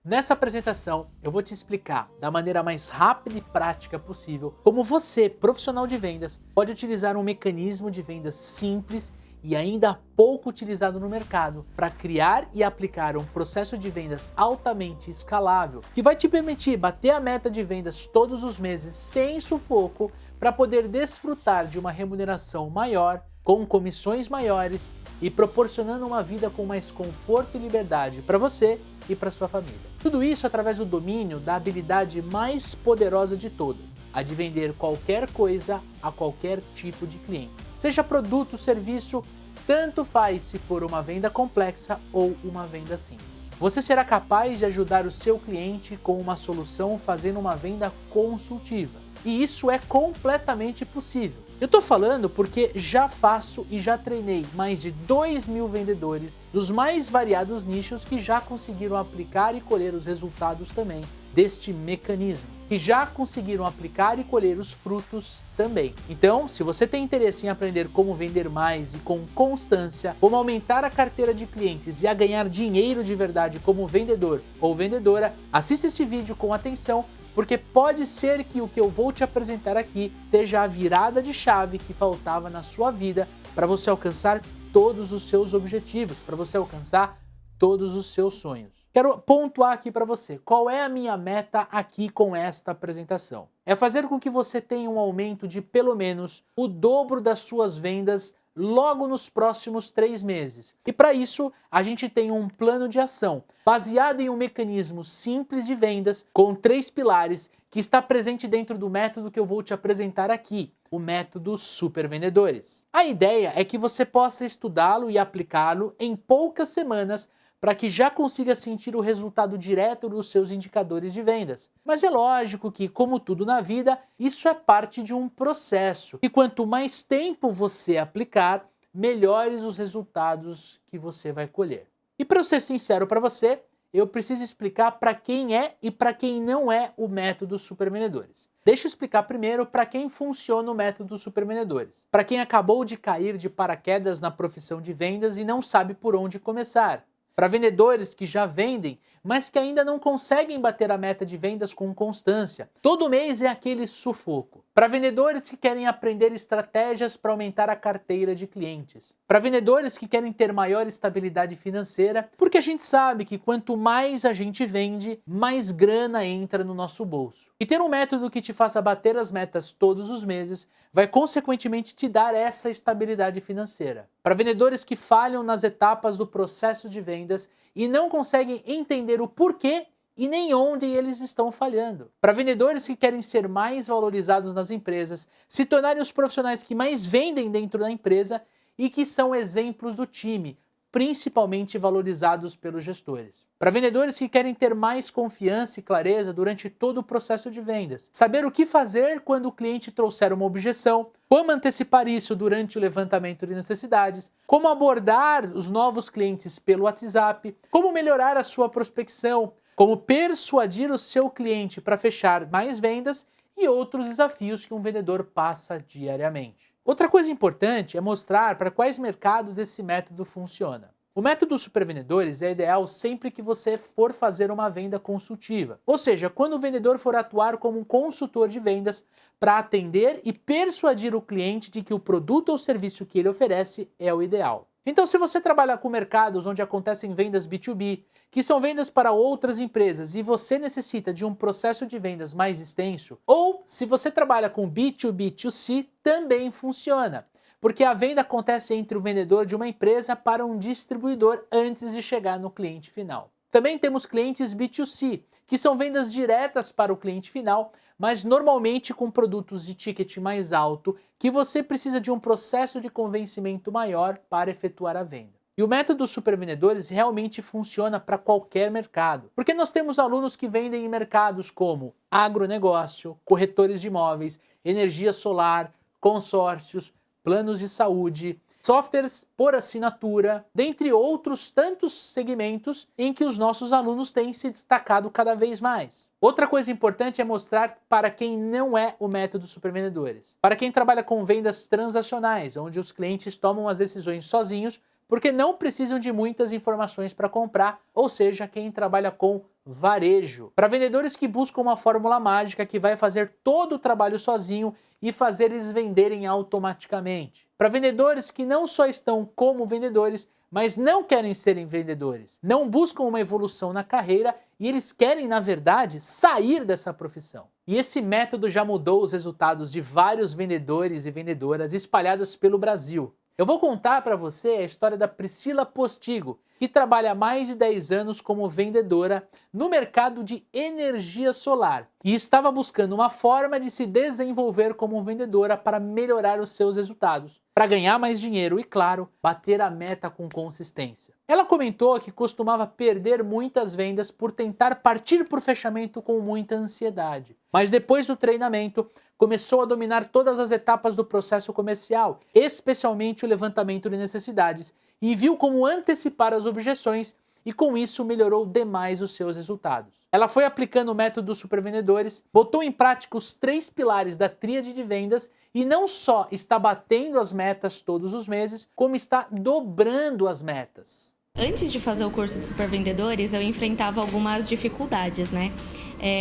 Nessa apresentação, eu vou te explicar da maneira mais rápida e prática possível como você, profissional de vendas, pode utilizar um mecanismo de vendas simples e ainda pouco utilizado no mercado para criar e aplicar um processo de vendas altamente escalável que vai te permitir bater a meta de vendas todos os meses sem sufoco para poder desfrutar de uma remuneração maior, com comissões maiores e proporcionando uma vida com mais conforto e liberdade para você e para sua família. Tudo isso através do domínio da habilidade mais poderosa de todas, a de vender qualquer coisa a qualquer tipo de cliente. Seja produto, serviço, tanto faz se for uma venda complexa ou uma venda simples. Você será capaz de ajudar o seu cliente com uma solução fazendo uma venda consultiva. E isso é completamente possível. Eu estou falando porque já faço e já treinei mais de 2.000 vendedores dos mais variados nichos que já conseguiram aplicar e colher os resultados também deste mecanismo, que já conseguiram aplicar e colher os frutos também. Então, se você tem interesse em aprender como vender mais e com constância, como aumentar a carteira de clientes e a ganhar dinheiro de verdade como vendedor ou vendedora, assista este vídeo com atenção, porque pode ser que o que eu vou te apresentar aqui seja a virada de chave que faltava na sua vida para você alcançar todos os seus objetivos, para você alcançar todos os seus sonhos. Quero pontuar aqui para você, qual é a minha meta aqui com esta apresentação? É fazer com que você tenha um aumento de pelo menos o dobro das suas vendas logo nos próximos 3 meses. E para isso, a gente tem um plano de ação baseado em um mecanismo simples de vendas com 3 pilares que está presente dentro do método que eu vou te apresentar aqui, o método Super Vendedores. A ideia é que você possa estudá-lo e aplicá-lo em poucas semanas para que já consiga sentir o resultado direto dos seus indicadores de vendas. Mas é lógico que, como tudo na vida, isso é parte de um processo. E quanto mais tempo você aplicar, melhores os resultados que você vai colher. E para eu ser sincero para você, eu preciso explicar para quem é e para quem não é o método Super Vendedores. Deixa eu explicar primeiro para quem funciona o método Super Vendedores. Para quem acabou de cair de paraquedas na profissão de vendas e não sabe por onde começar. Para vendedores que já vendem, mas que ainda não conseguem bater a meta de vendas com constância. Todo mês é aquele sufoco. Para vendedores que querem aprender estratégias para aumentar a carteira de clientes. Para vendedores que querem ter maior estabilidade financeira, porque a gente sabe que quanto mais a gente vende, mais grana entra no nosso bolso. E ter um método que te faça bater as metas todos os meses vai consequentemente te dar essa estabilidade financeira. Para vendedores que falham nas etapas do processo de vendas e não conseguem entender o porquê e nem onde eles estão falhando. Para vendedores que querem ser mais valorizados nas empresas, se tornarem os profissionais que mais vendem dentro da empresa e que são exemplos do time, principalmente valorizados pelos gestores. Para vendedores que querem ter mais confiança e clareza durante todo o processo de vendas. Saber o que fazer quando o cliente trouxer uma objeção, como antecipar isso durante o levantamento de necessidades, como abordar os novos clientes pelo WhatsApp, como melhorar a sua prospecção, como persuadir o seu cliente para fechar mais vendas e outros desafios que um vendedor passa diariamente. Outra coisa importante é mostrar para quais mercados esse método funciona. O método Super Vendedores é ideal sempre que você for fazer uma venda consultiva, ou seja, quando o vendedor for atuar como um consultor de vendas para atender e persuadir o cliente de que o produto ou serviço que ele oferece é o ideal. Então, se você trabalha com mercados onde acontecem vendas B2B, que são vendas para outras empresas e você necessita de um processo de vendas mais extenso, ou se você trabalha com B2B2C, também funciona, porque a venda acontece entre o vendedor de uma empresa para um distribuidor antes de chegar no cliente final. Também temos clientes B2C, que são vendas diretas para o cliente final, mas normalmente com produtos de ticket mais alto, que você precisa de um processo de convencimento maior para efetuar a venda. E o método Super Vendedores realmente funciona para qualquer mercado, porque nós temos alunos que vendem em mercados como agronegócio, corretores de imóveis, energia solar, consórcios, planos de saúde, softwares por assinatura, dentre outros tantos segmentos em que os nossos alunos têm se destacado cada vez mais. Outra coisa importante é mostrar para quem não é o método Super Vendedores. Para quem trabalha com vendas transacionais, onde os clientes tomam as decisões sozinhos porque não precisam de muitas informações para comprar, ou seja, quem trabalha com varejo. Para vendedores que buscam uma fórmula mágica que vai fazer todo o trabalho sozinho e fazer eles venderem automaticamente. Para vendedores que não só estão como vendedores, mas não querem serem vendedores, não buscam uma evolução na carreira e eles querem, na verdade, sair dessa profissão. E esse método já mudou os resultados de vários vendedores e vendedoras espalhados pelo Brasil. Eu vou contar para você a história da Priscila Postigo, que trabalha há mais de 10 anos como vendedora no mercado de energia solar e estava buscando uma forma de se desenvolver como vendedora para melhorar os seus resultados, para ganhar mais dinheiro e, claro, bater a meta com consistência. Ela comentou que costumava perder muitas vendas por tentar partir para o fechamento com muita ansiedade. Mas depois do treinamento, começou a dominar todas as etapas do processo comercial, especialmente o levantamento de necessidades, e viu como antecipar as objeções e com isso melhorou demais os seus resultados. Ela foi aplicando o método dos supervendedores, botou em prática os 3 pilares da tríade de vendas e não só está batendo as metas todos os meses, como está dobrando as metas. Antes de fazer o curso de supervendedores, eu enfrentava algumas dificuldades, né?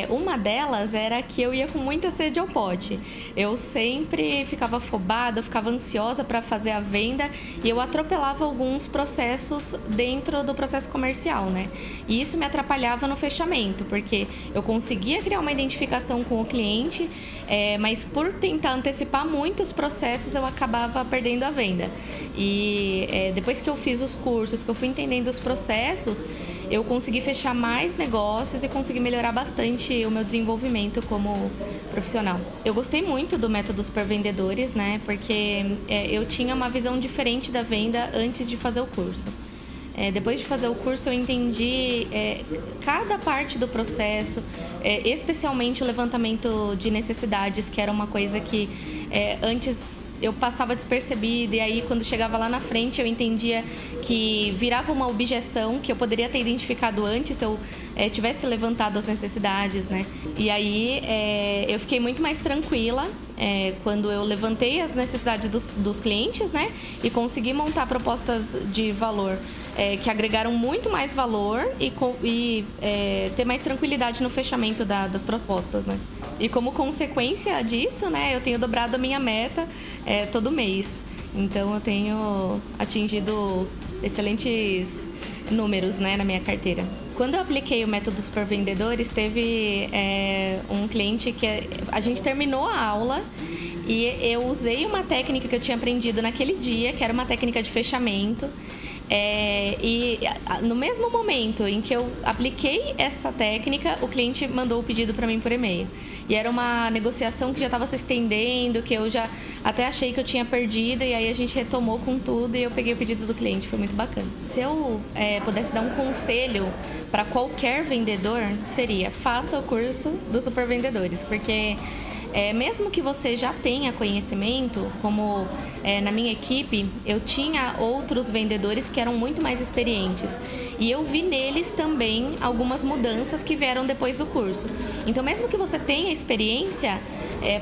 Uma delas era que eu ia com muita sede ao pote. Eu sempre ficava afobada, eu ficava ansiosa para fazer a venda e eu atropelava alguns processos dentro do processo comercial, né? E isso me atrapalhava no fechamento, porque eu conseguia criar uma identificação com o cliente, mas por tentar antecipar muitos processos, eu acabava perdendo a venda. E depois que eu fiz os cursos, que eu fui entendendo os processos, eu consegui fechar mais negócios e consegui melhorar bastante o meu desenvolvimento como profissional. Eu gostei muito do método supervendedores, né? Porque eu tinha uma visão diferente da venda antes de fazer o curso. Depois de fazer o curso, eu entendi cada parte do processo, especialmente o levantamento de necessidades, que era uma coisa que antes eu passava despercebida, e aí quando chegava lá na frente eu entendia que virava uma objeção que eu poderia ter identificado antes se eu tivesse levantado as necessidades, né? E aí eu fiquei muito mais tranquila quando eu levantei as necessidades dos clientes, né? E consegui montar propostas de valor que agregaram muito mais valor e ter mais tranquilidade no fechamento das propostas, né? E como consequência disso, né, eu tenho dobrado a minha meta todo mês. Então eu tenho atingido excelentes números, né, na minha carteira. Quando eu apliquei o método supervendedores, teve um cliente que a gente terminou a aula e eu usei uma técnica que eu tinha aprendido naquele dia, que era uma técnica de fechamento. E no mesmo momento em que eu apliquei essa técnica, o cliente mandou o pedido para mim por e-mail. E era uma negociação que já estava se estendendo, que eu já até achei que eu tinha perdido, e aí a gente retomou com tudo e eu peguei o pedido do cliente, foi muito bacana. Se eu pudesse dar um conselho para qualquer vendedor, seria: faça o curso dos supervendedores, porque mesmo que você já tenha conhecimento, como na minha equipe, eu tinha outros vendedores que eram muito mais experientes. E eu vi neles também algumas mudanças que vieram depois do curso. Então, mesmo que você tenha experiência,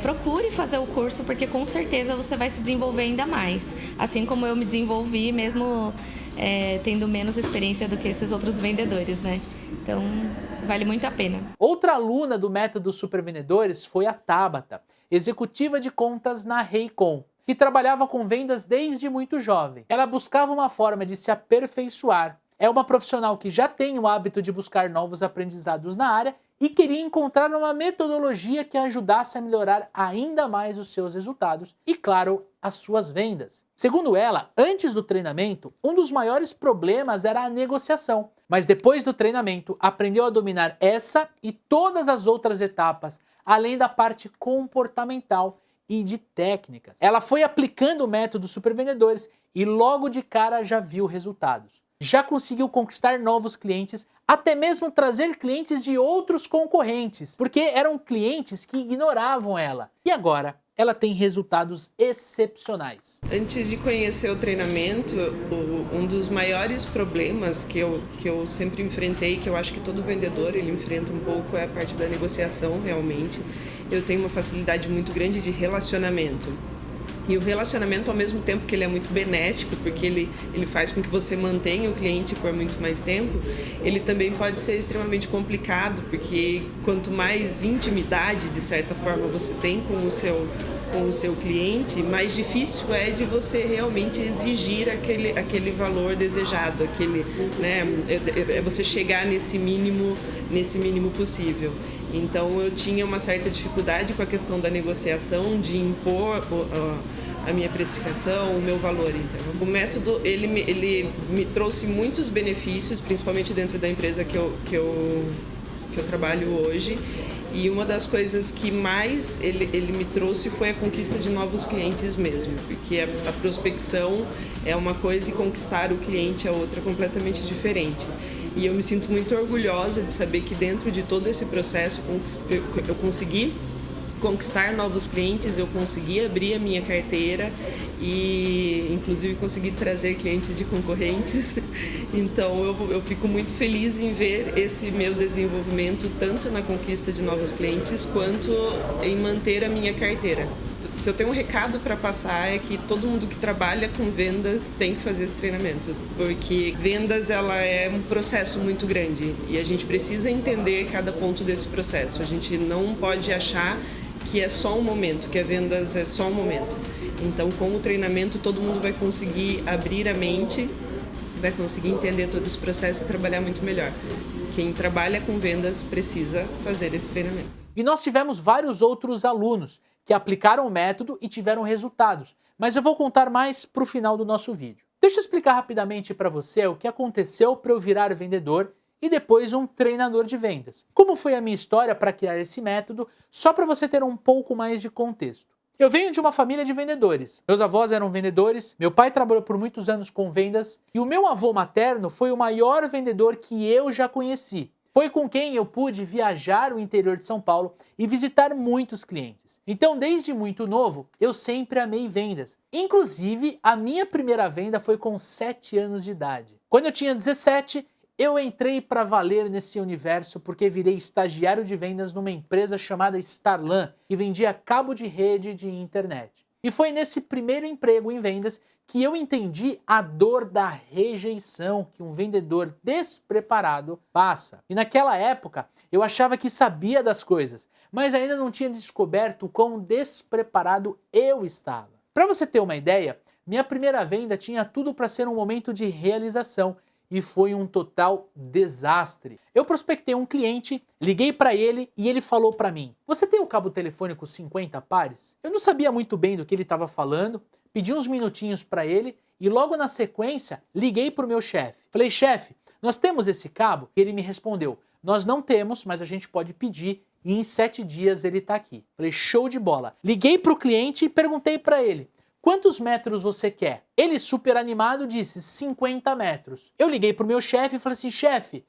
procure fazer o curso, porque com certeza você vai se desenvolver ainda mais. Assim como eu me desenvolvi, mesmo tendo menos experiência do que esses outros vendedores, né? Então, vale muito a pena. Outra aluna do método supervendedores foi a Tabata, executiva de contas na Raycon, que trabalhava com vendas desde muito jovem. Ela buscava uma forma de se aperfeiçoar. É uma profissional que já tem o hábito de buscar novos aprendizados na área e queria encontrar uma metodologia que ajudasse a melhorar ainda mais os seus resultados e, claro, as suas vendas. Segundo ela, antes do treinamento, um dos maiores problemas era a negociação, mas depois do treinamento aprendeu a dominar essa e todas as outras etapas, além da parte comportamental e de técnicas. Ela foi aplicando o método supervendedores e logo de cara já viu resultados. Já conseguiu conquistar novos clientes, até mesmo trazer clientes de outros concorrentes, porque eram clientes que ignoravam ela. E agora, ela tem resultados excepcionais. Antes de conhecer o treinamento, um dos maiores problemas que eu sempre enfrentei, que eu acho que todo vendedor ele enfrenta um pouco, é a parte da negociação, realmente. Eu tenho uma facilidade muito grande de relacionamento. E o relacionamento, ao mesmo tempo que ele é muito benéfico, porque ele faz com que você mantenha o cliente por muito mais tempo, ele também pode ser extremamente complicado, porque quanto mais intimidade, de certa forma, você tem com o seu cliente, mais difícil é de você realmente exigir aquele valor desejado, é você chegar nesse mínimo possível. Então eu tinha uma certa dificuldade com a questão da negociação, de impor a minha precificação, o meu valor. Então, o método ele me trouxe muitos benefícios, principalmente dentro da empresa que eu trabalho hoje. E uma das coisas que mais ele me trouxe foi a conquista de novos clientes mesmo, porque a prospecção é uma coisa e conquistar o cliente é outra completamente diferente. E eu me sinto muito orgulhosa de saber que dentro de todo esse processo eu consegui conquistar novos clientes, eu consegui abrir a minha carteira e inclusive consegui trazer clientes de concorrentes. Então eu fico muito feliz em ver esse meu desenvolvimento tanto na conquista de novos clientes quanto em manter a minha carteira. Se eu tenho um recado para passar é que todo mundo que trabalha com vendas tem que fazer esse treinamento, porque vendas ela é um processo muito grande e a gente precisa entender cada ponto desse processo. A gente não pode achar que é só um momento, que a vendas é só um momento. Então, com o treinamento, todo mundo vai conseguir abrir a mente, vai conseguir entender todo esse processo e trabalhar muito melhor. Quem trabalha com vendas precisa fazer esse treinamento. E nós tivemos vários outros alunos que aplicaram o método e tiveram resultados, mas eu vou contar mais para o final do nosso vídeo. Deixa eu explicar rapidamente para você o que aconteceu para eu virar vendedor e depois um treinador de vendas. Como foi a minha história para criar esse método, só para você ter um pouco mais de contexto. Eu venho de uma família de vendedores. Meus avós eram vendedores, meu pai trabalhou por muitos anos com vendas e o meu avô materno foi o maior vendedor que eu já conheci. Foi com quem eu pude viajar o interior de São Paulo e visitar muitos clientes. Então, desde muito novo, eu sempre amei vendas. Inclusive, a minha primeira venda foi com 7 anos de idade. Quando eu tinha 17, eu entrei para valer nesse universo porque virei estagiário de vendas numa empresa chamada Starlan e vendia cabo de rede de internet. E foi nesse primeiro emprego em vendas que eu entendi a dor da rejeição que um vendedor despreparado passa. E naquela época eu achava que sabia das coisas, mas ainda não tinha descoberto o quão despreparado eu estava. Para você ter uma ideia, minha primeira venda tinha tudo para ser um momento de realização e foi um total desastre. Eu prospectei um cliente, liguei para ele e ele falou para mim: "Você tem o cabo telefônico 50 pares?" Eu não sabia muito bem do que ele estava falando, pedi uns minutinhos para ele e logo na sequência liguei para o meu chefe. Falei: "Chefe, nós temos esse cabo?" E ele me respondeu: "Nós não temos, mas a gente pode pedir e em 7 dias ele está aqui." Falei: "Show de bola." Liguei para o cliente e perguntei para ele: "Quantos metros você quer?" Ele, super animado, disse 50 metros. Eu liguei pro meu chefe e falei assim: "Chefe,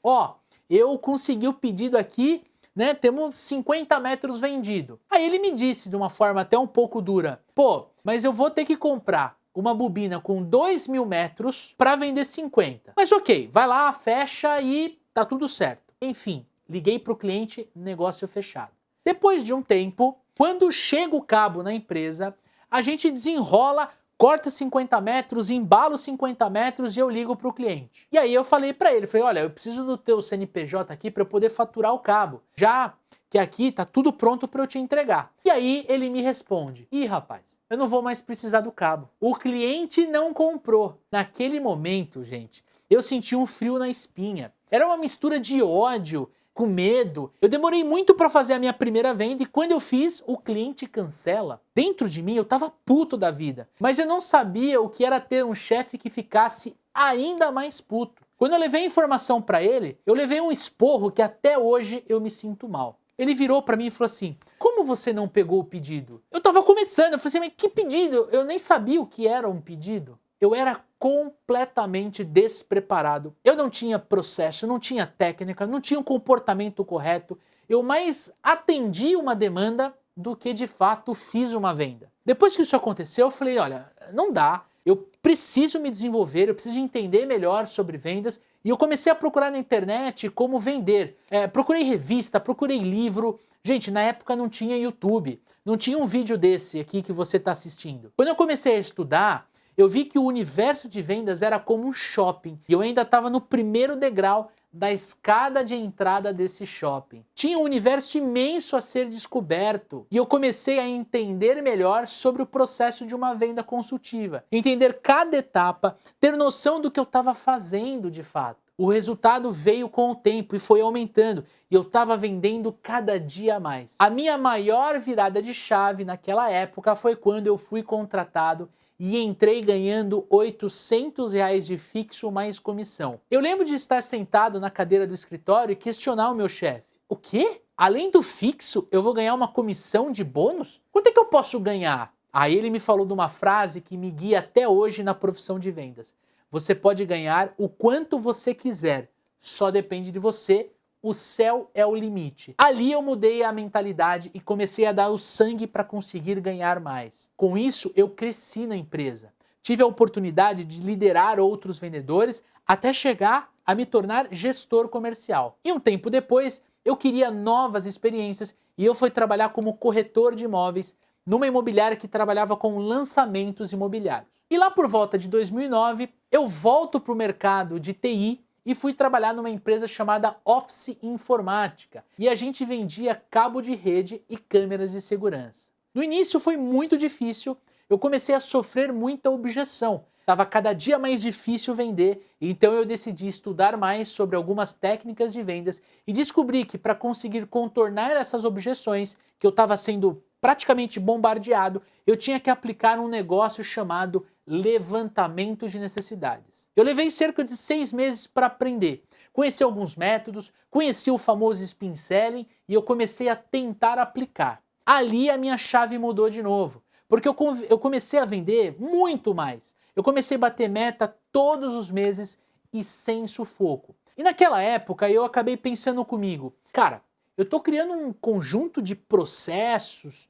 eu consegui o pedido aqui, né? Temos 50 metros vendido." Aí ele me disse de uma forma até um pouco dura: "Pô, mas eu vou ter que comprar uma bobina com 2.000 metros para vender 50. Mas ok, vai lá, fecha e tá tudo certo." Enfim, liguei pro cliente, negócio fechado. Depois de um tempo, quando chega o cabo na empresa, a gente desenrola, corta 50 metros, embala os 50 metros e eu ligo para o cliente. E aí eu falei para ele, "Olha, eu preciso do teu CNPJ aqui para eu poder faturar o cabo, já que aqui tá tudo pronto para eu te entregar." E aí ele me responde: "Ih, rapaz, eu não vou mais precisar do cabo. O cliente não comprou." Naquele momento, gente, eu senti um frio na espinha. Era uma mistura de ódio com medo. Eu demorei muito para fazer a minha primeira venda e quando eu fiz, o cliente cancela. Dentro de mim eu tava puto da vida, mas eu não sabia o que era ter um chefe que ficasse ainda mais puto. Quando eu levei a informação para ele, eu levei um esporro que até hoje eu me sinto mal. Ele virou para mim e falou assim: "Como você não pegou o pedido?" Eu tava começando, eu falei assim: "Mas que pedido?" Eu nem sabia o que era um pedido. Eu era completamente despreparado. Eu não tinha processo, não tinha técnica, não tinha um comportamento correto. Eu mais atendi uma demanda do que de fato fiz uma venda. Depois que isso aconteceu, eu falei: "Olha, não dá. Eu preciso me desenvolver, eu preciso entender melhor sobre vendas E eu comecei a procurar na internet como vender. Procurei revista, procurei livro. Gente, na época não tinha YouTube, não tinha um vídeo desse aqui que você está assistindo. Quando eu comecei a estudar, eu vi que o universo de vendas era como um shopping. E eu ainda estava no primeiro degrau da escada de entrada desse shopping. Tinha um universo imenso a ser descoberto. E eu comecei a entender melhor sobre o processo de uma venda consultiva. Entender cada etapa, ter noção do que eu estava fazendo de fato. O resultado veio com o tempo e foi aumentando. E eu estava vendendo cada dia mais. A minha maior virada de chave naquela época foi quando eu fui contratado e entrei ganhando R$800 de fixo mais comissão. Eu lembro de estar sentado na cadeira do escritório e questionar o meu chefe. O quê? Além do fixo, eu vou ganhar uma comissão de bônus? Quanto é que eu posso ganhar? Aí ele me falou de uma frase que me guia até hoje na profissão de vendas. Você pode ganhar o quanto você quiser, só depende de você. O céu é o limite. Ali eu mudei a mentalidade e comecei a dar o sangue para conseguir ganhar mais. Com isso, eu cresci na empresa. Tive a oportunidade de liderar outros vendedores até chegar a me tornar gestor comercial. E um tempo depois, eu queria novas experiências e eu fui trabalhar como corretor de imóveis numa imobiliária que trabalhava com lançamentos imobiliários. E lá por volta de 2009, eu volto para o mercado de TI e fui trabalhar numa empresa chamada Office Informática. E a gente vendia cabo de rede e câmeras de segurança. No início foi muito difícil, eu comecei a sofrer muita objeção. Estava cada dia mais difícil vender, então eu decidi estudar mais sobre algumas técnicas de vendas e descobri que para conseguir contornar essas objeções, que eu estava sendo praticamente bombardeado, eu tinha que aplicar um negócio chamado levantamento de necessidades. Eu levei cerca de 6 meses para aprender. Conheci alguns métodos, conheci o famoso spin selling e eu comecei a tentar aplicar. Ali a minha chave mudou de novo, porque eu comecei a vender muito mais. Eu comecei a bater meta todos os meses e sem sufoco. E naquela época eu acabei pensando comigo, cara, eu estou criando um conjunto de processos,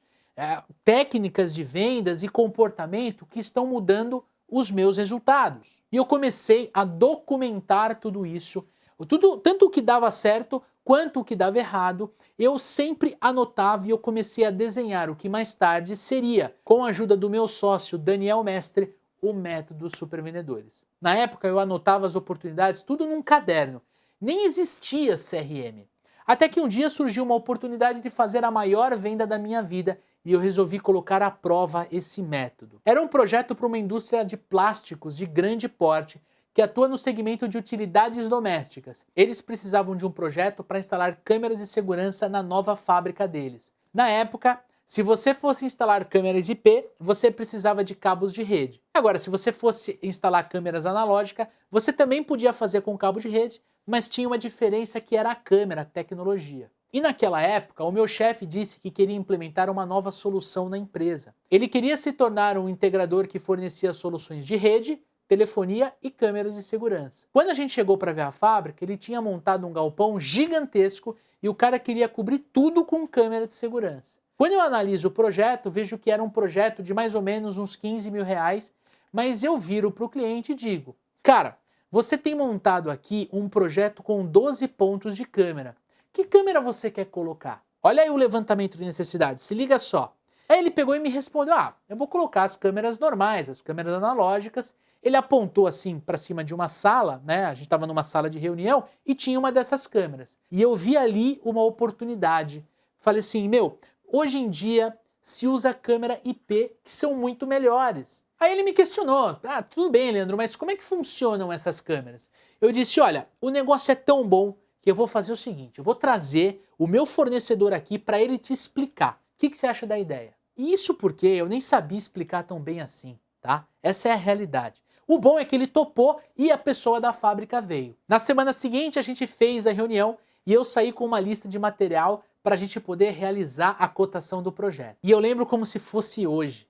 técnicas de vendas e comportamento que estão mudando os meus resultados. E eu comecei a documentar tudo isso, tanto o que dava certo quanto o que dava errado, eu sempre anotava e eu comecei a desenhar o que mais tarde seria, com a ajuda do meu sócio Daniel Mestre, o método Supervendedores. Na época eu anotava as oportunidades tudo num caderno, nem existia CRM. Até que um dia surgiu uma oportunidade de fazer a maior venda da minha vida e eu resolvi colocar à prova esse método. Era um projeto para uma indústria de plásticos de grande porte que atua no segmento de utilidades domésticas. Eles precisavam de um projeto para instalar câmeras de segurança na nova fábrica deles. Na época, se você fosse instalar câmeras IP, você precisava de cabos de rede. Agora, se você fosse instalar câmeras analógicas, você também podia fazer com cabo de rede, mas tinha uma diferença que era a câmera, a tecnologia. E naquela época, o meu chefe disse que queria implementar uma nova solução na empresa. Ele queria se tornar um integrador que fornecia soluções de rede, telefonia e câmeras de segurança. Quando a gente chegou para ver a fábrica, ele tinha montado um galpão gigantesco e o cara queria cobrir tudo com câmera de segurança. Quando eu analiso o projeto, vejo que era um projeto de mais ou menos uns 15 mil reais, mas eu viro para o cliente e digo, cara, você tem montado aqui um projeto com 12 pontos de câmera. Que câmera você quer colocar? Olha aí o levantamento de necessidades, se liga só. Aí ele pegou e me respondeu, eu vou colocar as câmeras normais, as câmeras analógicas. Ele apontou assim para cima de uma sala, né? A gente estava numa sala de reunião e tinha uma dessas câmeras. E eu vi ali uma oportunidade. Falei assim, hoje em dia se usa câmera IP que são muito melhores. Aí ele me questionou, tudo bem, Leandro, mas como é que funcionam essas câmeras? Eu disse, olha, o negócio é tão bom que eu vou fazer o seguinte, eu vou trazer o meu fornecedor aqui para ele te explicar. O que você acha da ideia? E isso porque eu nem sabia explicar tão bem assim, tá? Essa é a realidade. O bom é que ele topou e a pessoa da fábrica veio. Na semana seguinte a gente fez a reunião e eu saí com uma lista de material para a gente poder realizar a cotação do projeto. E eu lembro como se fosse hoje.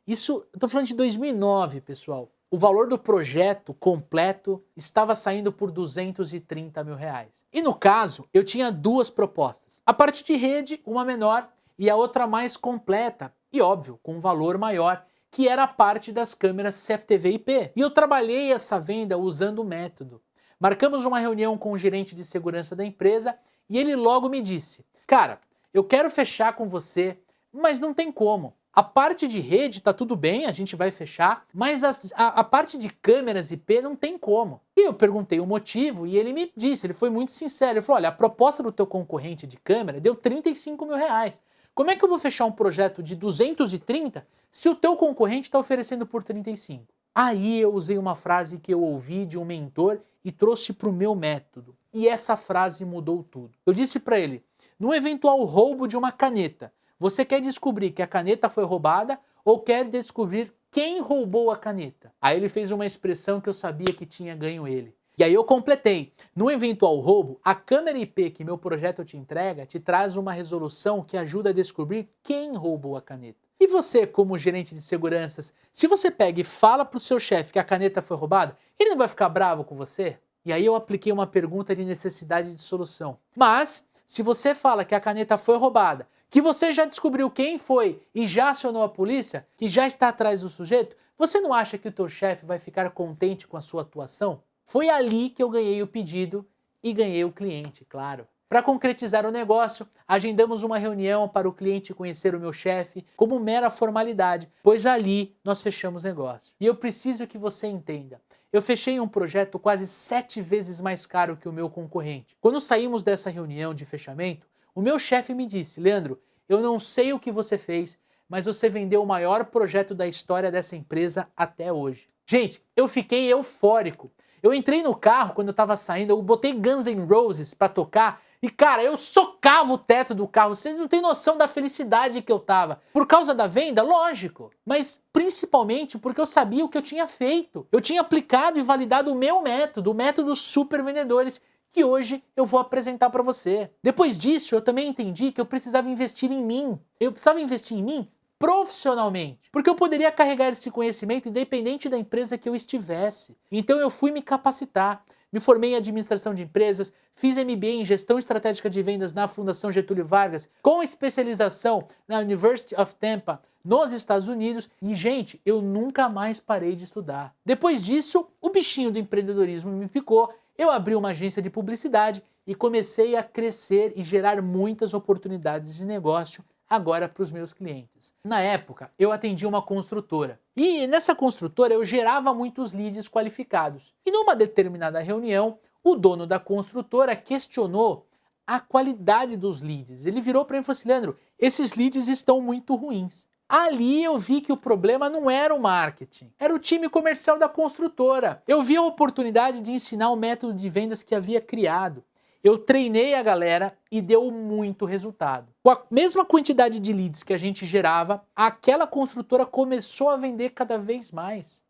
Isso, eu tô falando de 2009, pessoal. O valor do projeto completo estava saindo por 230 mil reais. E no caso, eu tinha duas propostas. A parte de rede, uma menor, e a outra mais completa. E óbvio, com um valor maior, que era a parte das câmeras CFTV IP. E eu trabalhei essa venda usando o método. Marcamos uma reunião com o gerente de segurança da empresa e ele logo me disse: cara, eu quero fechar com você, mas não tem como. A parte de rede tá tudo bem, a gente vai fechar, mas a parte de câmeras IP não tem como. E eu perguntei o motivo e ele me disse, ele foi muito sincero, ele falou: olha, a proposta do teu concorrente de câmera deu 35 mil reais. Como é que eu vou fechar um projeto de 230 se o teu concorrente está oferecendo por 35? Aí eu usei uma frase que eu ouvi de um mentor e trouxe para o meu método. E essa frase mudou tudo. Eu disse para ele: no eventual roubo de uma caneta, você quer descobrir que a caneta foi roubada ou quer descobrir quem roubou a caneta? Aí ele fez uma expressão que eu sabia que tinha ganho ele. E aí eu completei. No eventual roubo, a câmera IP que meu projeto te entrega te traz uma resolução que ajuda a descobrir quem roubou a caneta. E você, como gerente de seguranças, se você pega e fala pro seu chefe que a caneta foi roubada, ele não vai ficar bravo com você? E aí eu apliquei uma pergunta de necessidade de solução. Mas, se você fala que a caneta foi roubada, que você já descobriu quem foi e já acionou a polícia, que já está atrás do sujeito, você não acha que o teu chefe vai ficar contente com a sua atuação? Foi ali que eu ganhei o pedido e ganhei o cliente, claro. Para concretizar o negócio, agendamos uma reunião para o cliente conhecer o meu chefe como mera formalidade, pois ali nós fechamos negócio. E eu preciso que você entenda. Eu fechei um projeto quase 7 vezes mais caro que o meu concorrente. Quando saímos dessa reunião de fechamento, o meu chefe me disse: Leandro, eu não sei o que você fez, mas você vendeu o maior projeto da história dessa empresa até hoje. Gente, eu fiquei eufórico. Eu entrei no carro quando eu tava saindo, eu botei Guns N' Roses pra tocar e, cara, eu socava o teto do carro. Vocês não têm noção da felicidade que eu tava. Por causa da venda? Lógico. Mas principalmente porque eu sabia o que eu tinha feito. Eu tinha aplicado e validado o meu método, o método Super Vendedores, que hoje eu vou apresentar para você. Depois disso, eu também entendi que eu precisava investir em mim. Eu precisava investir em mim profissionalmente, porque eu poderia carregar esse conhecimento independente da empresa que eu estivesse. Então eu fui me capacitar, me formei em administração de empresas, fiz MBA em gestão estratégica de vendas na Fundação Getúlio Vargas, com especialização na University of Tampa, nos Estados Unidos, e gente, eu nunca mais parei de estudar. Depois disso, o bichinho do empreendedorismo me picou, eu abri uma agência de publicidade e comecei a crescer e gerar muitas oportunidades de negócio agora para os meus clientes. Na época, eu atendia uma construtora. E nessa construtora eu gerava muitos leads qualificados. E numa determinada reunião, o dono da construtora questionou a qualidade dos leads. Ele virou para mim e falou assim: Leandro, esses leads estão muito ruins. Ali eu vi que o problema não era o marketing, era o time comercial da construtora. Eu vi a oportunidade de ensinar o método de vendas que havia criado. Eu treinei a galera e deu muito resultado. Com a mesma quantidade de leads que a gente gerava, aquela construtora começou a vender cada vez mais.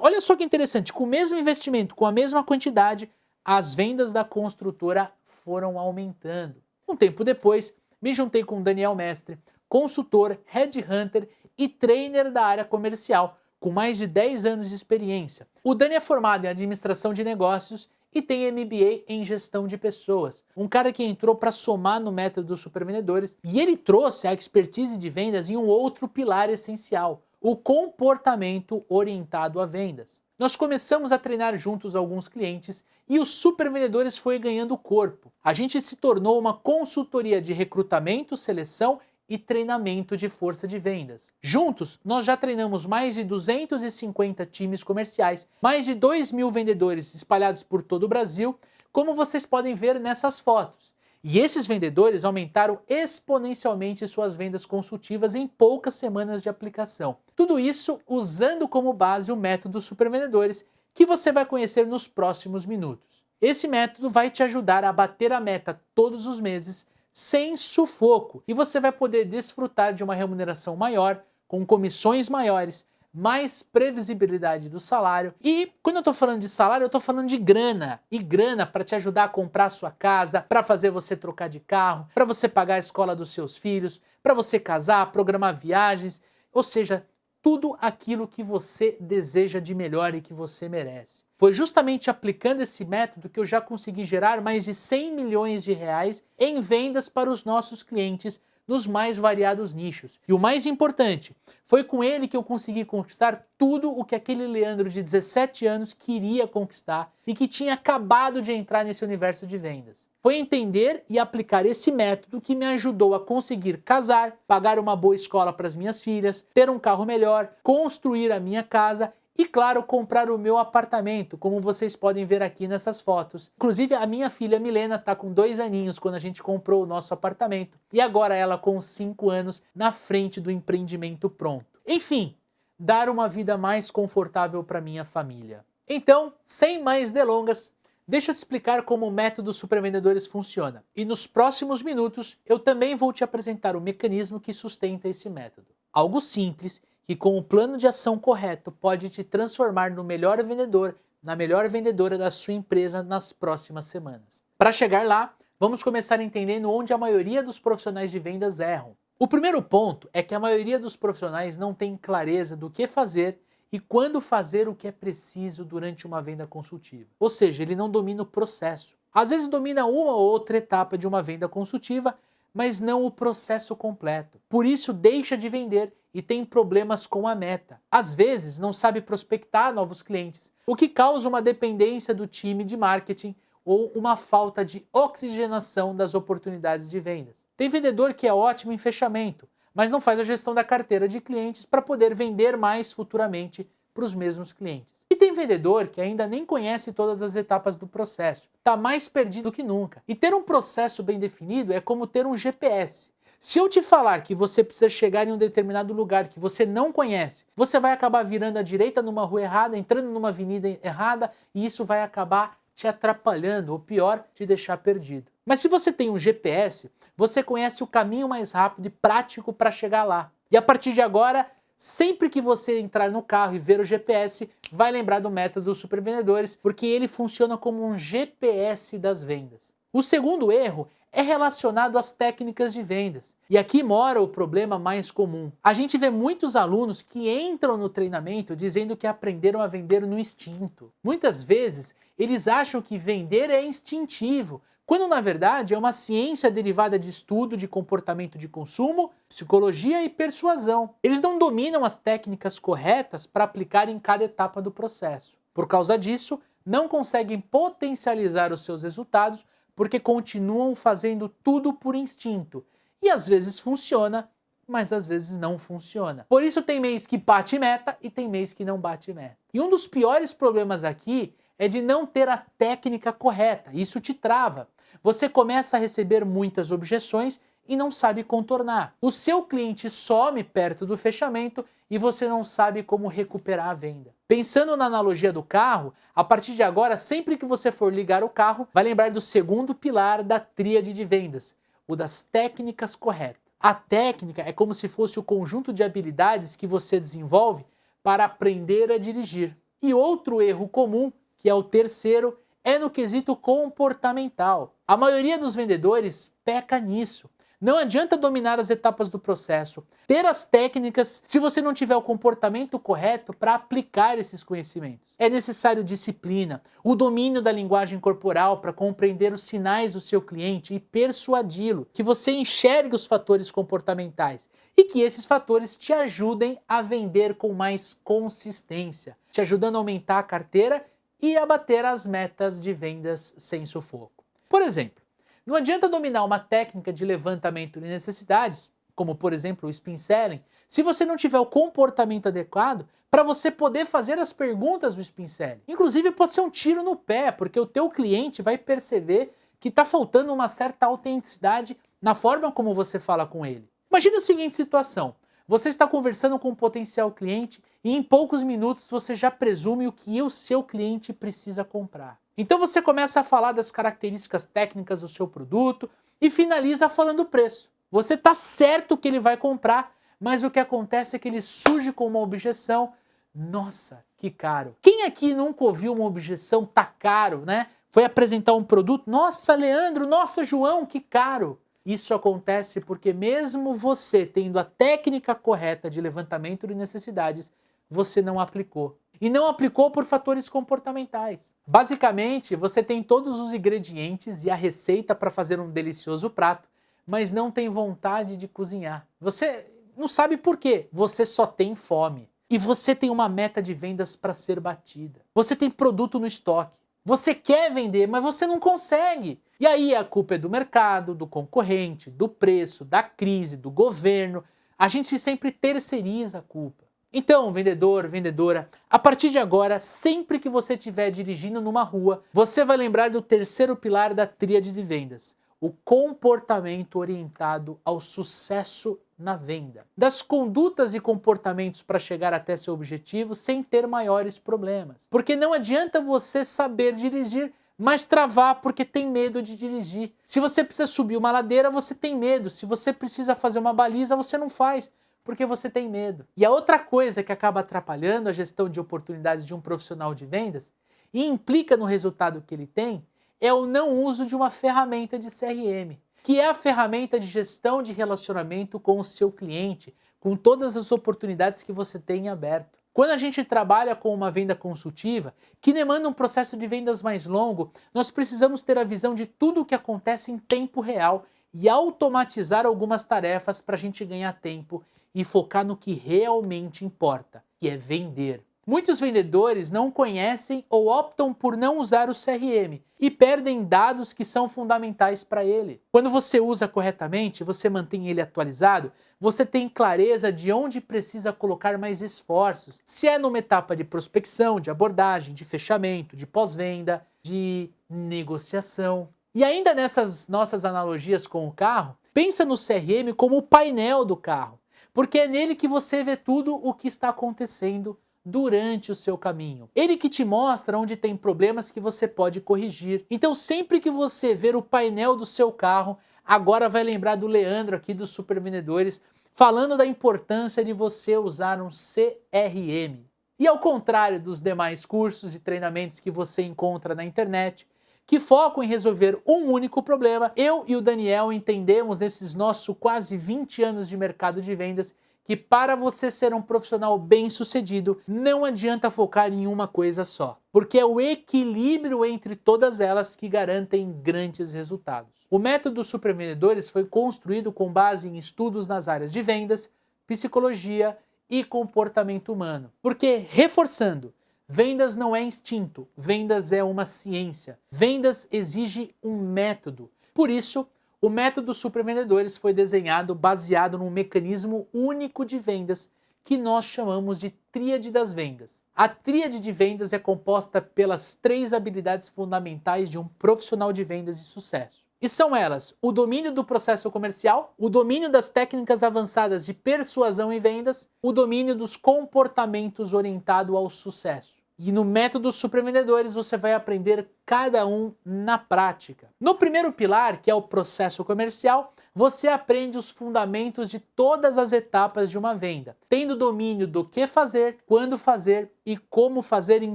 Olha só que interessante, com o mesmo investimento, com a mesma quantidade, as vendas da construtora foram aumentando. Um tempo depois, me juntei com o Daniel Mestre, consultor, headhunter e trainer da área comercial, com mais de 10 anos de experiência. O Dani é formado em administração de negócios e tem MBA em gestão de pessoas. Um cara que entrou para somar no método dos supervendedores, e ele trouxe a expertise de vendas em um outro pilar essencial, o comportamento orientado a vendas. Nós começamos a treinar juntos alguns clientes e os supervendedores foi ganhando corpo. A gente se tornou uma consultoria de recrutamento, seleção e treinamento de força de vendas. Juntos, nós já treinamos mais de 250 times comerciais, mais de 2.000 vendedores espalhados por todo o Brasil, como vocês podem ver nessas fotos. E esses vendedores aumentaram exponencialmente suas vendas consultivas em poucas semanas de aplicação. Tudo isso usando como base o método Supervendedores, que você vai conhecer nos próximos minutos. Esse método vai te ajudar a bater a meta todos os meses, sem sufoco, e você vai poder desfrutar de uma remuneração maior, com comissões maiores, mais previsibilidade do salário. E quando eu estou falando de salário, eu estou falando de grana. E grana para te ajudar a comprar a sua casa, para fazer você trocar de carro, para você pagar a escola dos seus filhos, para você casar, programar viagens, ou seja, tudo aquilo que você deseja de melhor e que você merece. Foi justamente aplicando esse método que eu já consegui gerar mais de 100 milhões de reais em vendas para os nossos clientes nos mais variados nichos. E o mais importante, foi com ele que eu consegui conquistar tudo o que aquele Leandro de 17 anos queria conquistar e que tinha acabado de entrar nesse universo de vendas. Foi entender e aplicar esse método que me ajudou a conseguir casar, pagar uma boa escola para as minhas filhas, ter um carro melhor, construir a minha casa e, claro, comprar o meu apartamento, como vocês podem ver aqui nessas fotos. Inclusive, a minha filha Milena está com 2 aninhos quando a gente comprou o nosso apartamento. E agora ela com 5 anos na frente do empreendimento pronto. Enfim, dar uma vida mais confortável para minha família. Então, sem mais delongas, deixa eu te explicar como o método Supervendedores funciona. E nos próximos minutos, eu também vou te apresentar o mecanismo que sustenta esse método. Algo simples, que com o plano de ação correto pode te transformar no melhor vendedor, na melhor vendedora da sua empresa nas próximas semanas. Para chegar lá, vamos começar entendendo onde a maioria dos profissionais de vendas erram. O primeiro ponto é que a maioria dos profissionais não tem clareza do que fazer e quando fazer o que é preciso durante uma venda consultiva. Ou seja, ele não domina o processo. Às vezes domina uma ou outra etapa de uma venda consultiva, mas não o processo completo. Por isso deixa de vender e tem problemas com a meta. Às vezes não sabe prospectar novos clientes, o que causa uma dependência do time de marketing ou uma falta de oxigenação das oportunidades de vendas. Tem vendedor que é ótimo em fechamento, mas não faz a gestão da carteira de clientes para poder vender mais futuramente para os mesmos clientes. E tem vendedor que ainda nem conhece todas as etapas do processo, está mais perdido que nunca. E ter um processo bem definido é como ter um GPS. Se eu te falar que você precisa chegar em um determinado lugar que você não conhece, você vai acabar virando à direita numa rua errada, entrando numa avenida errada e isso vai acabar te atrapalhando, ou pior, te deixar perdido. Mas se você tem um GPS, você conhece o caminho mais rápido e prático para chegar lá. E a partir de agora, sempre que você entrar no carro e ver o GPS, vai lembrar do método dos Supervendedores, porque ele funciona como um GPS das vendas. O segundo erro é relacionado às técnicas de vendas. E aqui mora o problema mais comum. A gente vê muitos alunos que entram no treinamento dizendo que aprenderam a vender no instinto. Muitas vezes, eles acham que vender é instintivo, quando na verdade é uma ciência derivada de estudo de comportamento de consumo, psicologia e persuasão. Eles não dominam as técnicas corretas para aplicar em cada etapa do processo. Por causa disso, não conseguem potencializar os seus resultados porque continuam fazendo tudo por instinto. E às vezes funciona, mas às vezes não funciona. Por isso tem mês que bate meta e tem mês que não bate meta. E um dos piores problemas aqui é de não ter a técnica correta. Isso te trava. Você começa a receber muitas objeções e não sabe contornar. O seu cliente some perto do fechamento e você não sabe como recuperar a venda. Pensando na analogia do carro, a partir de agora, sempre que você for ligar o carro, vai lembrar do segundo pilar da tríade de vendas, o das técnicas corretas. A técnica é como se fosse o conjunto de habilidades que você desenvolve para aprender a dirigir. E outro erro comum, que é o terceiro, é no quesito comportamental. A maioria dos vendedores peca nisso. Não adianta dominar as etapas do processo, ter as técnicas, se você não tiver o comportamento correto para aplicar esses conhecimentos. É necessário disciplina, o domínio da linguagem corporal para compreender os sinais do seu cliente e persuadi-lo, que você enxergue os fatores comportamentais e que esses fatores te ajudem a vender com mais consistência, te ajudando a aumentar a carteira e a bater as metas de vendas sem sufoco. Por exemplo, não adianta dominar uma técnica de levantamento de necessidades, como por exemplo o spin selling, se você não tiver o comportamento adequado para você poder fazer as perguntas do spin selling. Inclusive pode ser um tiro no pé, porque o teu cliente vai perceber que está faltando uma certa autenticidade na forma como você fala com ele. Imagina a seguinte situação. Você está conversando com um potencial cliente e em poucos minutos você já presume o que o seu cliente precisa comprar. Então você começa a falar das características técnicas do seu produto e finaliza falando o preço. Você está certo que ele vai comprar, mas o que acontece é que ele surge com uma objeção. Nossa, que caro. Quem aqui nunca ouviu uma objeção, tá caro, né? Foi apresentar um produto, nossa Leandro, nossa João, que caro. Isso acontece porque mesmo você tendo a técnica correta de levantamento de necessidades, você não aplicou. E não aplicou por fatores comportamentais. Basicamente, você tem todos os ingredientes e a receita para fazer um delicioso prato, mas não tem vontade de cozinhar. Você não sabe por quê, você só tem fome. E você tem uma meta de vendas para ser batida. Você tem produto no estoque. Você quer vender, mas você não consegue. E aí a culpa é do mercado, do concorrente, do preço, da crise, do governo. A gente sempre terceiriza a culpa. Então, vendedor, vendedora, a partir de agora, sempre que você estiver dirigindo numa rua, você vai lembrar do terceiro pilar da tríade de vendas: o comportamento orientado ao sucesso na venda. Das condutas e comportamentos para chegar até seu objetivo sem ter maiores problemas. Porque não adianta você saber dirigir, mas travar porque tem medo de dirigir. Se você precisa subir uma ladeira, você tem medo. Se você precisa fazer uma baliza, você não faz, porque você tem medo. E a outra coisa que acaba atrapalhando a gestão de oportunidades de um profissional de vendas e implica no resultado que ele tem é o não uso de uma ferramenta de CRM, que é a ferramenta de gestão de relacionamento com o seu cliente, com todas as oportunidades que você tem em aberto. Quando a gente trabalha com uma venda consultiva, que demanda um processo de vendas mais longo, nós precisamos ter a visão de tudo o que acontece em tempo real e automatizar algumas tarefas para a gente ganhar tempo e focar no que realmente importa, que é vender. Muitos vendedores não conhecem ou optam por não usar o CRM e perdem dados que são fundamentais para ele. Quando você usa corretamente, você mantém ele atualizado, você tem clareza de onde precisa colocar mais esforços. Se é numa etapa de prospecção, de abordagem, de fechamento, de pós-venda, de negociação. E ainda nessas nossas analogias com o carro, pensa no CRM como o painel do carro, porque é nele que você vê tudo o que está acontecendo durante o seu caminho. Ele que te mostra onde tem problemas que você pode corrigir. Então sempre que você ver o painel do seu carro, agora vai lembrar do Leandro aqui dos Super Vendedores, falando da importância de você usar um CRM. E ao contrário dos demais cursos e treinamentos que você encontra na internet, que focam em resolver um único problema, eu e o Daniel entendemos nesses nossos quase 20 anos de mercado de vendas que para você ser um profissional bem-sucedido, não adianta focar em uma coisa só, porque é o equilíbrio entre todas elas que garantem grandes resultados. O método Super Vendedores foi construído com base em estudos nas áreas de vendas, psicologia e comportamento humano. Porque, reforçando, vendas não é instinto, vendas é uma ciência. Vendas exige um método. Por isso, o método Super Vendedores foi desenhado baseado num mecanismo único de vendas que nós chamamos de tríade das vendas. A tríade de vendas é composta pelas 3 habilidades fundamentais de um profissional de vendas de sucesso. E são elas: o domínio do processo comercial, o domínio das técnicas avançadas de persuasão e vendas, o domínio dos comportamentos orientado ao sucesso. E no método Super Vendedores você vai aprender cada um na prática. No primeiro pilar, que é o processo comercial, você aprende os fundamentos de todas as etapas de uma venda, tendo domínio do que fazer, quando fazer e como fazer em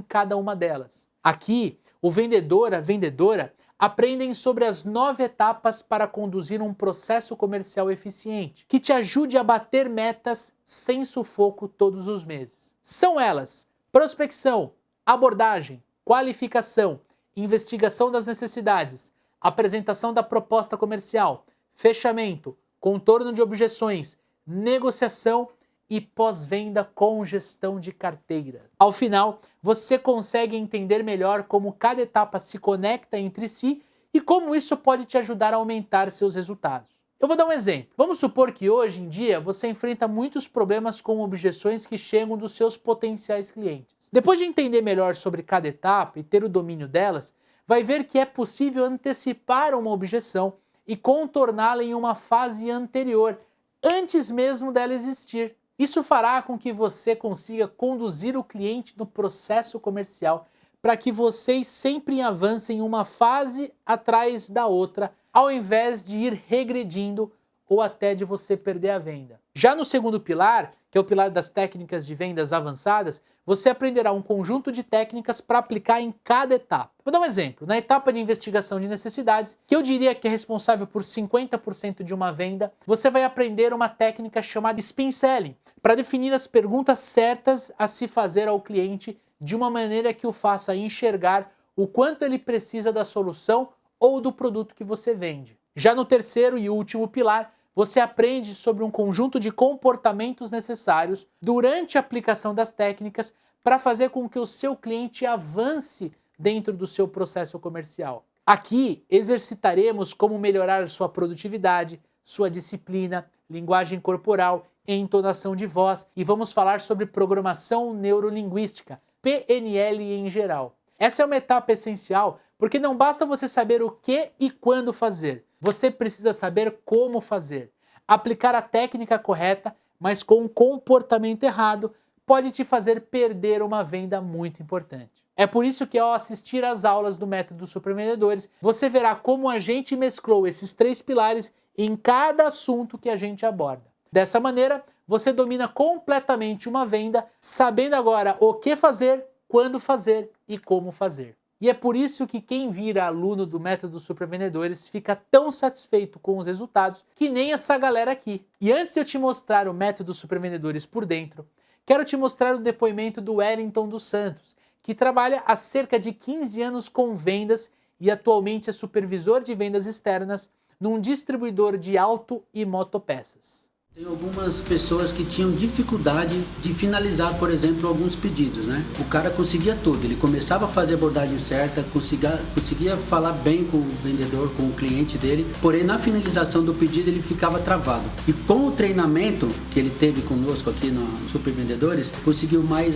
cada uma delas. Aqui, o vendedor, a vendedora, aprendem sobre as 9 etapas para conduzir um processo comercial eficiente, que te ajude a bater metas sem sufoco todos os meses. São elas: prospecção, abordagem, qualificação, investigação das necessidades, apresentação da proposta comercial, fechamento, contorno de objeções, negociação e pós-venda com gestão de carteira. Ao final, você consegue entender melhor como cada etapa se conecta entre si e como isso pode te ajudar a aumentar seus resultados. Eu vou dar um exemplo. Vamos supor que hoje em dia você enfrenta muitos problemas com objeções que chegam dos seus potenciais clientes. Depois de entender melhor sobre cada etapa e ter o domínio delas, vai ver que é possível antecipar uma objeção e contorná-la em uma fase anterior, antes mesmo dela existir. Isso fará com que você consiga conduzir o cliente no processo comercial para que vocês sempre avancem uma fase atrás da outra, ao invés de ir regredindo ou até de você perder a venda. Já no segundo pilar, que é o pilar das técnicas de vendas avançadas, você aprenderá um conjunto de técnicas para aplicar em cada etapa. Vou dar um exemplo. Na etapa de investigação de necessidades, que eu diria que é responsável por 50% de uma venda, você vai aprender uma técnica chamada Spin Selling, para definir as perguntas certas a se fazer ao cliente de uma maneira que o faça enxergar o quanto ele precisa da solução ou do produto que você vende. Já no terceiro e último pilar, você aprende sobre um conjunto de comportamentos necessários durante a aplicação das técnicas para fazer com que o seu cliente avance dentro do seu processo comercial. Aqui exercitaremos como melhorar sua produtividade, sua disciplina, linguagem corporal e entonação de voz, e vamos falar sobre programação neurolinguística, PNL em geral. Essa é uma etapa essencial porque não basta você saber o que e quando fazer, você precisa saber como fazer. Aplicar a técnica correta, mas com um comportamento errado, pode te fazer perder uma venda muito importante. É por isso que ao assistir às aulas do Método Supervendedores, você verá como a gente mesclou esses 3 pilares em cada assunto que a gente aborda. Dessa maneira, você domina completamente uma venda, sabendo agora o que fazer, quando fazer e como fazer. E é por isso que quem vira aluno do Método Supervendedores fica tão satisfeito com os resultados que nem essa galera aqui. E antes de eu te mostrar o Método Supervendedores por dentro, quero te mostrar o depoimento do Wellington dos Santos, que trabalha há cerca de 15 anos com vendas e atualmente é supervisor de vendas externas num distribuidor de auto e motopeças. Tem algumas pessoas que tinham dificuldade de finalizar, por exemplo, alguns pedidos, né? O cara conseguia tudo, ele começava a fazer a abordagem certa, conseguia falar bem com o vendedor, com o cliente dele, porém na finalização do pedido ele ficava travado. E com o treinamento que ele teve conosco aqui no Super Vendedores, conseguiu mais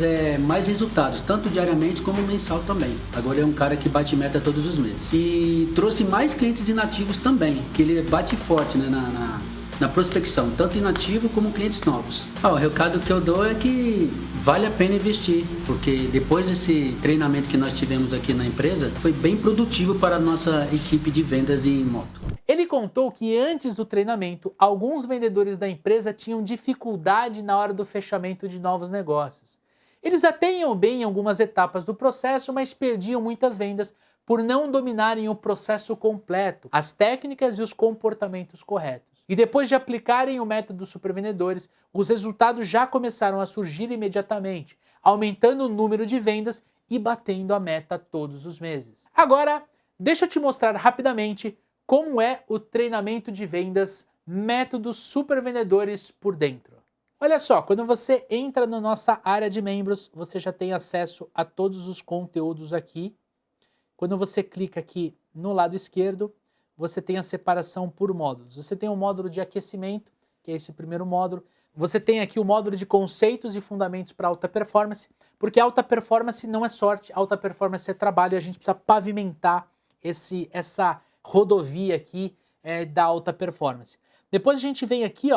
resultados, tanto diariamente como mensal também. Agora é um cara que bate meta todos os meses. E trouxe mais clientes inativos também, que ele bate forte, né, na prospecção, tanto inativo como clientes novos. O recado que eu dou é que vale a pena investir, porque depois desse treinamento que nós tivemos aqui na empresa, foi bem produtivo para a nossa equipe de vendas em moto. Ele contou que antes do treinamento, alguns vendedores da empresa tinham dificuldade na hora do fechamento de novos negócios. Eles até iam bem em algumas etapas do processo, mas perdiam muitas vendas por não dominarem o processo completo, as técnicas e os comportamentos corretos. E depois de aplicarem o método Supervendedores, os resultados já começaram a surgir imediatamente, aumentando o número de vendas e batendo a meta todos os meses. Agora, deixa eu te mostrar rapidamente como é o treinamento de vendas Método Supervendedores por dentro. Olha só, quando você entra na nossa área de membros, você já tem acesso a todos os conteúdos aqui. Quando você clica aqui no lado esquerdo, você tem a separação por módulos. Você tem o módulo de aquecimento, que é esse primeiro módulo. Você tem aqui o módulo de conceitos e fundamentos para alta performance, porque alta performance não é sorte, alta performance é trabalho e a gente precisa pavimentar essa rodovia aqui da alta performance. Depois a gente vem aqui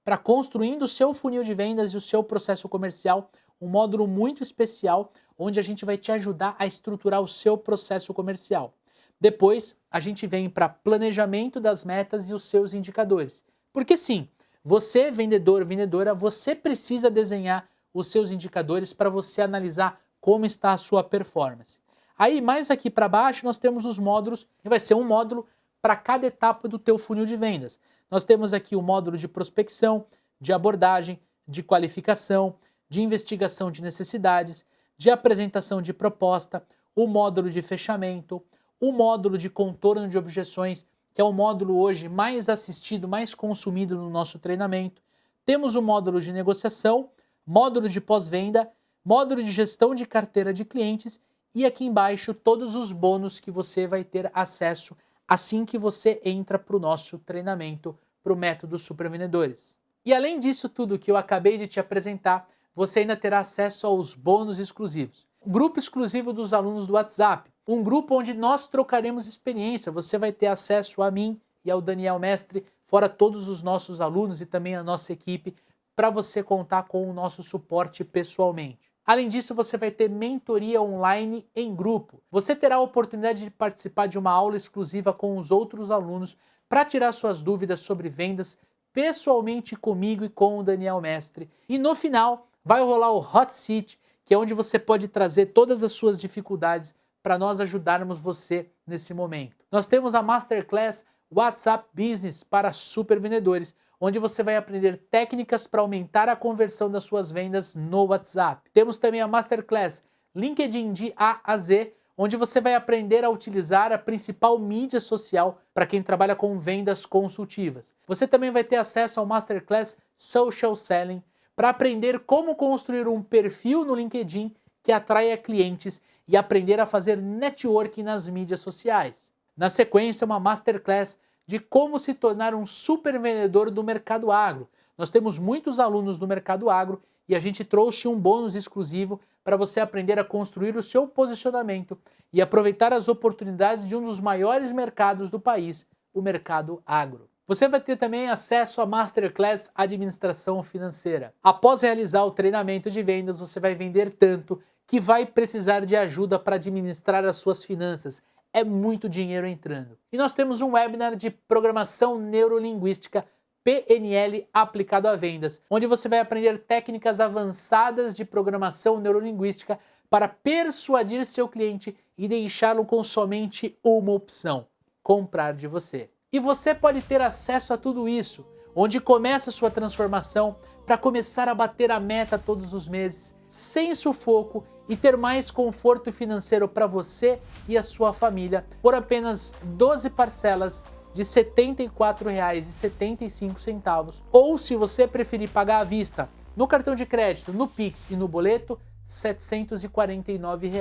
para construindo o seu funil de vendas e o seu processo comercial, um módulo muito especial, onde a gente vai te ajudar a estruturar o seu processo comercial. Depois, a gente vem para planejamento das metas e os seus indicadores. Porque sim, você, vendedor, vendedora, você precisa desenhar os seus indicadores para você analisar como está a sua performance. Aí, mais aqui para baixo, nós temos os módulos, e vai ser um módulo para cada etapa do teu funil de vendas. Nós temos aqui o módulo de prospecção, de abordagem, de qualificação, de investigação de necessidades, de apresentação de proposta, o módulo de fechamento, o módulo de contorno de objeções, que é o módulo hoje mais assistido, mais consumido no nosso treinamento. Temos o módulo de negociação, módulo de pós-venda, módulo de gestão de carteira de clientes e aqui embaixo todos os bônus que você vai ter acesso assim que você entra para o nosso treinamento, para o Método Supervendedores. E além disso tudo que eu acabei de te apresentar, você ainda terá acesso aos bônus exclusivos. O grupo exclusivo dos alunos do WhatsApp, um grupo onde nós trocaremos experiência. Você vai ter acesso a mim e ao Daniel Mestre, fora todos os nossos alunos e também a nossa equipe, para você contar com o nosso suporte pessoalmente. Além disso, você vai ter mentoria online em grupo. Você terá a oportunidade de participar de uma aula exclusiva com os outros alunos para tirar suas dúvidas sobre vendas pessoalmente comigo e com o Daniel Mestre. E no final, vai rolar o Hot Seat, que é onde você pode trazer todas as suas dificuldades para nós ajudarmos você nesse momento. Nós temos a Masterclass WhatsApp Business para supervendedores, onde você vai aprender técnicas para aumentar a conversão das suas vendas no WhatsApp. Temos também a Masterclass LinkedIn de A a Z, onde você vai aprender a utilizar a principal mídia social para quem trabalha com vendas consultivas. Você também vai ter acesso ao Masterclass Social Selling para aprender como construir um perfil no LinkedIn que atraia clientes e aprender a fazer networking nas mídias sociais. Na sequência, uma Masterclass de como se tornar um super vendedor do mercado agro. Nós temos muitos alunos do mercado agro e a gente trouxe um bônus exclusivo para você aprender a construir o seu posicionamento e aproveitar as oportunidades de um dos maiores mercados do país, o mercado agro. Você vai ter também acesso à Masterclass Administração Financeira. Após realizar o treinamento de vendas, você vai vender tanto que vai precisar de ajuda para administrar as suas finanças. É muito dinheiro entrando. E nós temos um webinar de programação neurolinguística PNL aplicado a vendas, onde você vai aprender técnicas avançadas de programação neurolinguística para persuadir seu cliente e deixá-lo com somente uma opção: comprar de você. E você pode ter acesso a tudo isso, onde começa a sua transformação para começar a bater a meta todos os meses, sem sufoco, e ter mais conforto financeiro para você e a sua família por apenas 12 parcelas de R$ 74,75, ou se você preferir pagar à vista, no cartão de crédito, no Pix e no boleto, R$ 749.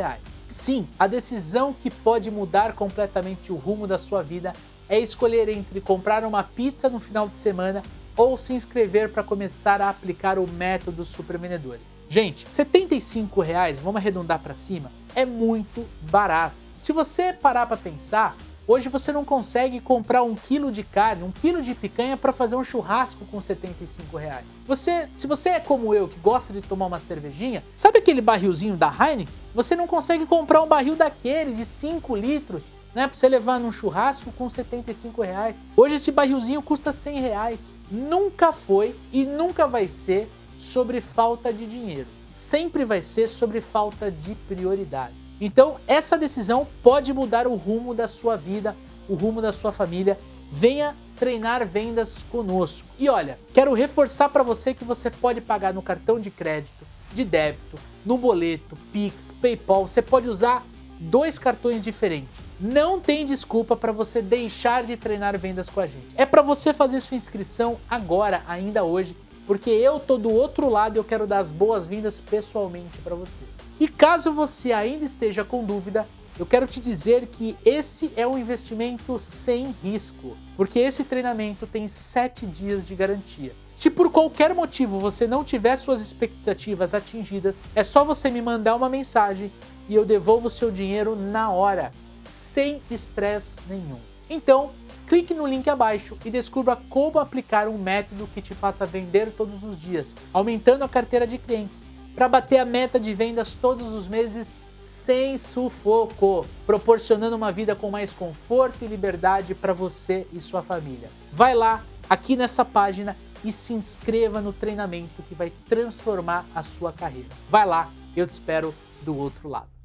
Sim, a decisão que pode mudar completamente o rumo da sua vida é escolher entre comprar uma pizza no final de semana ou se inscrever para começar a aplicar o método Super Vendedores. Gente, R$ 75, vamos arredondar para cima, é muito barato. Se você parar para pensar, hoje você não consegue comprar 1 quilo de carne, 1 quilo de picanha para fazer um churrasco com R$ 75. Se você é como eu, que gosta de tomar uma cervejinha, sabe aquele barrilzinho da Heineken? Você não consegue comprar um barril daquele de 5 litros, né, para você levar num churrasco com R$ 75. Hoje esse barrilzinho custa R$ 100. Nunca foi e nunca vai ser sobre falta de dinheiro. Sempre vai ser sobre falta de prioridade. Então, essa decisão pode mudar o rumo da sua vida, o rumo da sua família. Venha treinar vendas conosco. E olha, quero reforçar para você que você pode pagar no cartão de crédito, de débito, no boleto, Pix, PayPal. Você pode usar 2 cartões diferentes. Não tem desculpa para você deixar de treinar vendas com a gente. É para você fazer sua inscrição agora, ainda hoje, porque eu tô do outro lado e eu quero dar as boas-vindas pessoalmente para você. E caso você ainda esteja com dúvida, eu quero te dizer que esse é um investimento sem risco, porque esse treinamento tem 7 dias de garantia. Se por qualquer motivo você não tiver suas expectativas atingidas, é só você me mandar uma mensagem e eu devolvo o seu dinheiro na hora, sem estresse nenhum. Então, clique no link abaixo e descubra como aplicar um método que te faça vender todos os dias, aumentando a carteira de clientes, para bater a meta de vendas todos os meses sem sufoco, proporcionando uma vida com mais conforto e liberdade para você e sua família. Vai lá, aqui nessa página, e se inscreva no treinamento que vai transformar a sua carreira. Vai lá, eu te espero do outro lado.